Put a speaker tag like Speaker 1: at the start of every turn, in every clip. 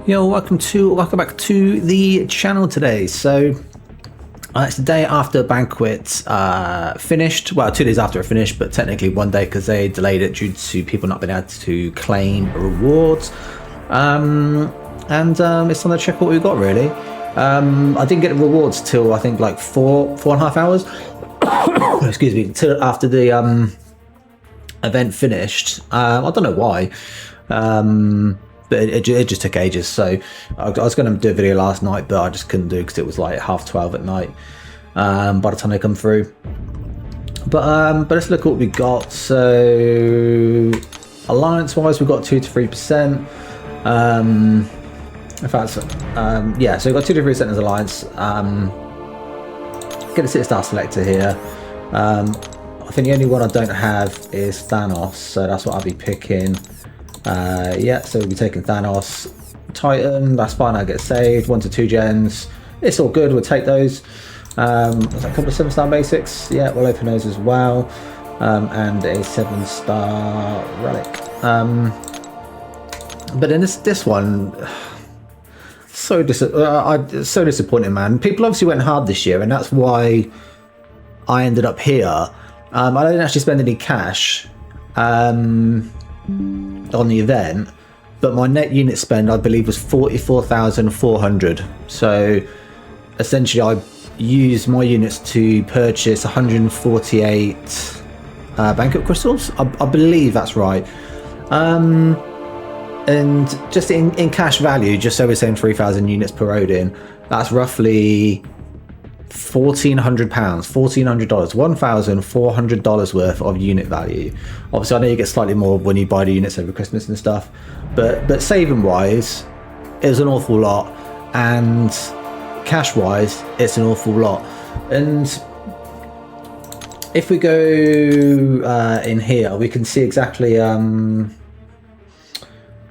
Speaker 1: Yo, welcome back to the channel today. So it's the day after Banquet finished. Well, 2 days after it finished, but technically 1 day because they delayed it due to people not being able to claim rewards. It's time to check what we got really. I didn't get the rewards till I think like four and a half hours. Excuse me, till after the event finished. I don't know why. But it just took ages, so I was going to do a video last night, but I just couldn't do because it was like 12:30 at night by the time they come through. But let's look at what we got. So alliance-wise, we got 2 to 3%. In fact, yeah, so we got 2 to 3% as alliance. Get a city star selector here. I think the only one I don't have is Thanos, so that's what I'll be picking. Yeah, so we'll be taking Thanos. Titan, that's fine, I get saved. 1 to 2 gens. It's all good, we'll take those. There's a couple of 7-star basics. Yeah, we'll open those as well. And a 7-star relic. But then this one, so disappointing, man. People obviously went hard this year, and that's why I ended up here. I didn't actually spend any cash on the event, but my net unit spend I believe was 44,400. So essentially I used my units to purchase 148 Banquet crystals. I believe that's right. And just in cash value, just so we're saying 3,000 units per Odin, that's roughly £1,400, $1,400 worth of unit value. Obviously I know you get slightly more when you buy the units over Christmas and stuff, but saving wise it was an awful lot, and cash wise it's an awful lot. And if we go in here we can see exactly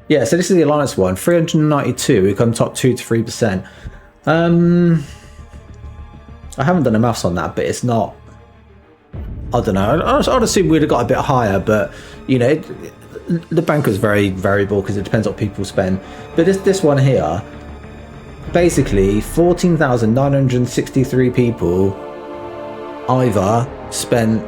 Speaker 1: yeah, so this is the alliance one, 392, we come top 2 to 3%. I haven't done the maths on that, but it's not, I don't know, I'd assume we'd have got a bit higher, but you know, the Banquet's very variable because it depends what people spend. But this one here, basically 14,963 people either spent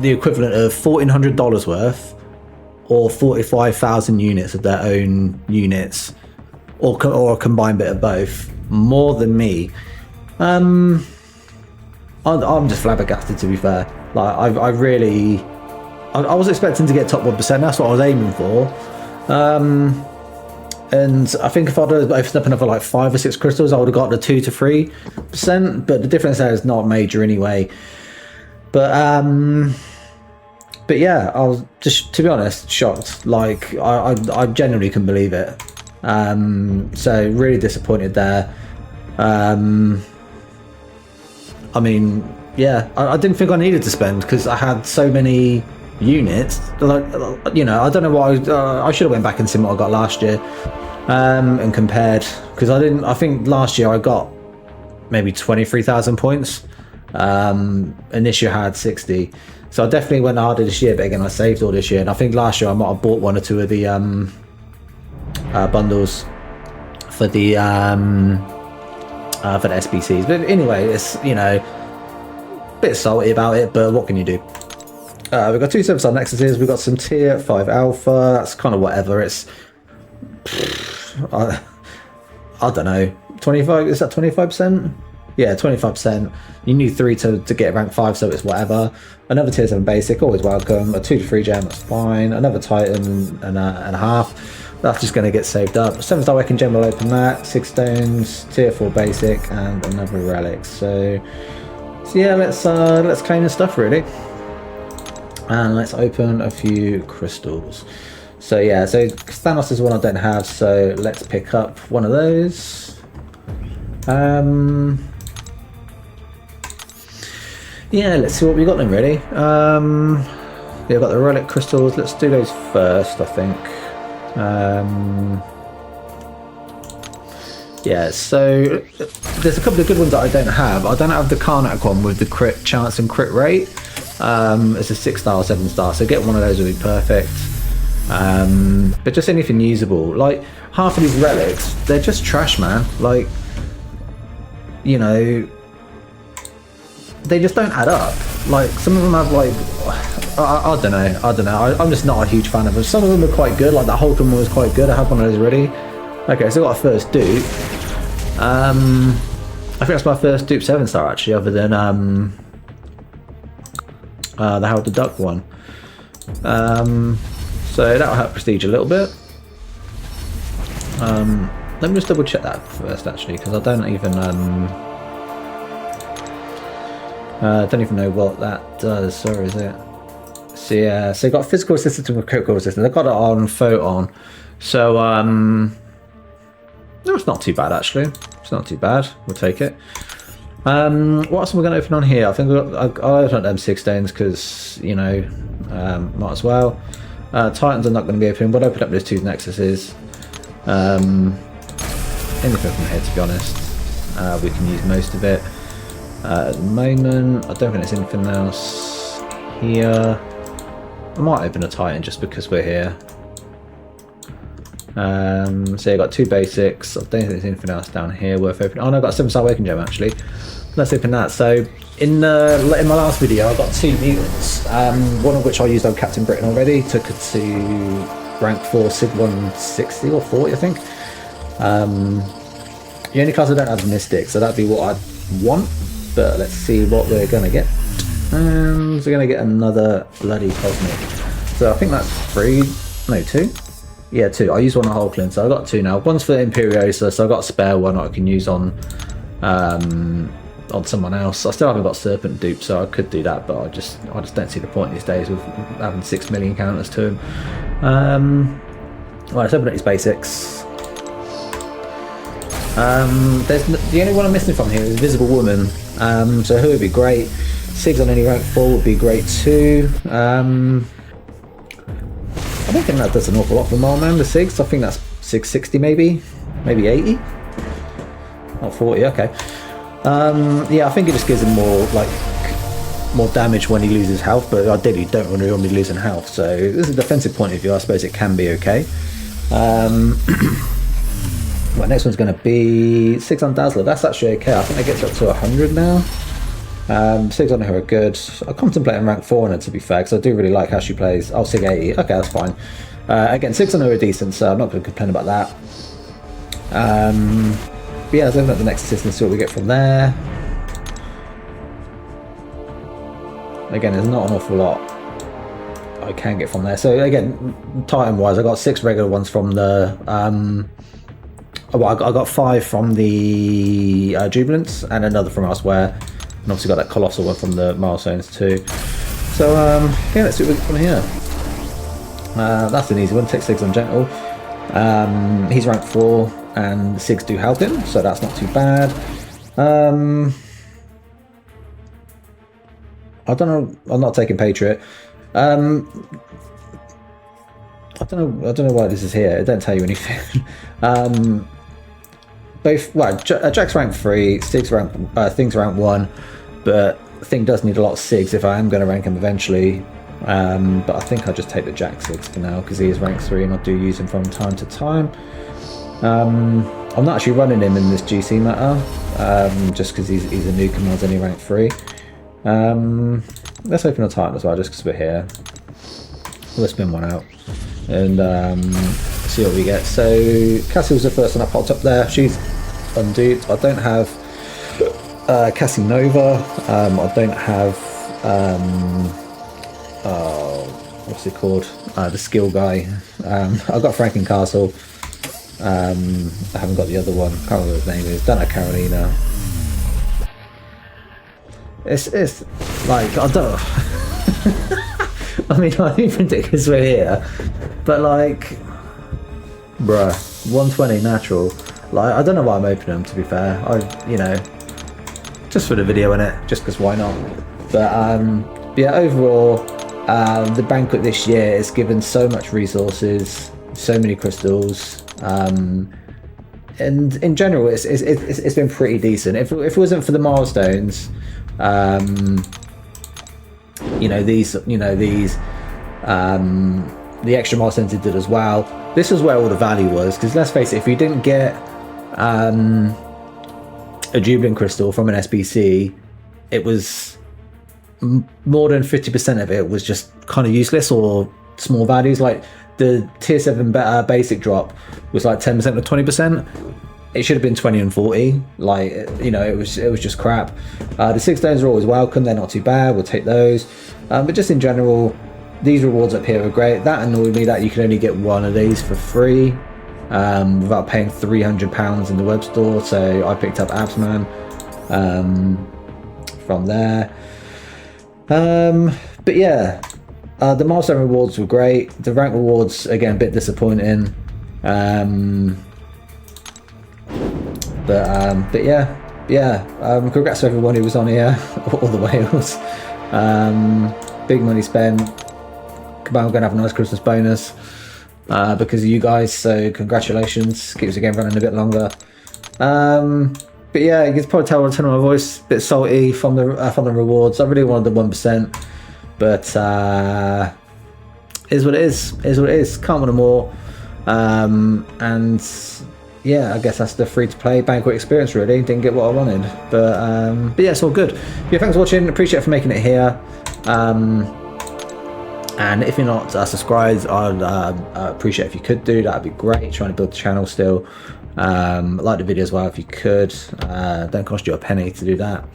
Speaker 1: the equivalent of $1,400 worth or 45,000 units of their own units, or a combined bit of both, more than me. I'm just flabbergasted, to be fair. Like I was expecting to get top 1%. That's what I was aiming for. And I think if I'd have opened up another like 5 or 6 crystals, I would have got the 2 to 3%. But the difference there is not major anyway. But yeah, I was just, to be honest, shocked. Like I genuinely couldn't believe it. So really disappointed there. I mean, yeah, I didn't think I needed to spend because I had so many units. Like, you know, I don't know what I should have went back and seen what I got last year and compared, because I think last year I got maybe 23,000 points, and this year I had 60. So I definitely went harder this year, but again I saved all this year, and I think last year I might have bought 1 or 2 of the bundles for the SBCs. But anyway, it's, you know, a bit salty about it, but what can you do? We've got 2 7-star Nexuses, we've got some tier 5 alpha, that's kind of whatever. It's I don't know, 25, is that 25%? Yeah, 25%. You need 3 to get rank 5, so it's whatever. Another tier 7 basic, always welcome. A 2 to 3 gem, that's fine. Another Titan and a half. That's just going to get saved up. 7-star Wrecking Gem, will open that. 6 stones, tier 4 basic, and another relic. So yeah, let's claim this stuff really, and let's open a few crystals. So yeah, so Thanos is one I don't have, so let's pick up one of those. Yeah, let's see what we got then really. Yeah, I've got the relic crystals. Let's do those first, I think. Yeah, so there's a couple of good ones that I don't have. I don't have the Karnak one with the crit chance and crit rate. It's a 6-star or 7-star, so get one of those would be perfect. But just anything usable. Like, half of these relics, they're just trash, man. Like, you know, they just don't add up. Like, some of them have, like, I don't know. I'm just not a huge fan of them. Some of them are quite good, like that Hulkman one was quite good. I have one of those already. Okay, so I got a first dupe. I think that's my first dupe 7-star, actually, other than the Howard the Duck one. So that'll help prestige a little bit. Let me just double check that first, actually, because I don't even know what that does. Sorry, is it? So yeah, so you got physical assistance and critical assistance. I got it on Photon, so no, it's not too bad actually. It's not too bad. We'll take it. What else am we going to open on here? I think I'll open up them 6 stones because, you know, might as well. Titans are not going to be open. We'll open up those 2 Nexuses. Anything from here, to be honest. We can use most of it. At the moment, I don't think there's anything else here. I might open a Titan just because we're here. So you got 2 basics. I don't think there's anything else down here worth opening. Oh no, I've got a 7-star Awakened Gem actually. Let's open that. So in my last video, I got 2 mutants. One of which I used on Captain Britain already. Took it to rank 4, Sig 160 or 40, I think. The only class I don't have is Mystic, so that'd be what I'd want. But let's see what we're gonna get. And we're gonna get another bloody Cosmic. So I think that's 3, no 2. Yeah, 2. I used one on Hulkland, so I've got 2 now. One's for Imperiosa, so I've got a spare one I can use on someone else. I still haven't got Serpent dupe, so I could do that, but I just don't see the point these days with having 6 million counters to him. Right, let's open up these basics. The only one I'm missing from here is Invisible Woman. So who would be great? Sigs on any rank 4 would be great too. I don't think that does an awful lot for Mole Man, the Sigs. I think that's 660 maybe 80. Not 40, okay. Yeah, I think it just gives him more damage when he loses health, but ideally you don't really want to be losing health. So this is a defensive point of view, I suppose it can be okay. Well, next one's going to be 6 on Dazzler. That's actually okay. I think that gets up to 100 now. 6 on her are good. I contemplate on rank 4 on her, to be fair, because I do really like how she plays. Oh, Sig 80. Okay, that's fine. Again, 6 on her are decent, so I'm not going to complain about that. But yeah, let's open up the next assist and see what we get from there. Again, there's not an awful lot I can get from there. So again, Titan-wise, I got 6 regular ones from the... well, I got 5 from the Jubilants and another from elsewhere. And obviously got that Colossal one from the Milestones too. So, yeah, let's see what we get from here. That's an easy one. Take 6 on Gentle. He's rank 4 and 6 do help him, so that's not too bad. I don't know. I'm not taking Patriot. I don't know why this is here. It don't tell you anything. Jack's rank 3, Thing's rank 1, but Thing does need a lot of Sigs if I am going to rank him eventually. But I think I'll just take the Jack 6 for now because he is rank 3 and I do use him from time to time. I'm not actually running him in this GC matter, just because he's a newcomer, he's only rank 3. Let's open a Titan as well, just because we're here. We'll spin one out and see what we get. So Cassie was the first one I popped up there. She's unduped. I don't have Cassie Nova. I don't have what's it called? The skill guy. I've got Franken Castle. I haven't got the other one. Can't remember what his name is. Don't know Carolina. It's like I don't. I mean, I even think because we're here, but like, bruh, 120 natural. Like, I don't know why I'm opening them. To be fair, you know, just for the video innit, just because why not? But yeah, overall, the Banquet this year has given so much resources, so many crystals, and in general, it's been pretty decent. If it wasn't for the milestones, these the extra mile center did as well. This is where all the value was, because let's face it, if you didn't get a Jubilant crystal from an SBC, it was more than 50% of it was just kind of useless or small values. Like the tier 7 basic drop was like 10% or 20%. It should have been 20 and 40. Like, you know, it was just crap. The 6 stones are always welcome. They're not too bad. We'll take those. But just in general, these rewards up here are great. That annoyed me that you can only get one of these for free without paying £300 in the web store. So I picked up Absman from there. But yeah, the milestone rewards were great. The rank rewards, again, a bit disappointing. But yeah, congrats to everyone who was on here, all the whales. Big money spent. We're gonna have a nice Christmas bonus because of you guys, so congratulations. Keeps the game running a bit longer. But yeah, you can probably tell by the tone of my voice, a bit salty from the rewards. I really wanted the 1%, but is what it is. Is what it is. Can't win them all. And yeah, I guess that's the free-to-play Banquet experience, really. Didn't get what I wanted. But yeah, it's all good. Yeah, thanks for watching. Appreciate it for making it here. And if you're not subscribed, I'd appreciate if you could do. That'd be great. Trying to build the channel still. Like the video as well if you could. Don't cost you a penny to do that.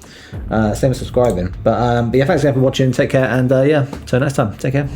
Speaker 1: Same as subscribing. But yeah, thanks again for watching. Take care. And yeah, till next time. Take care.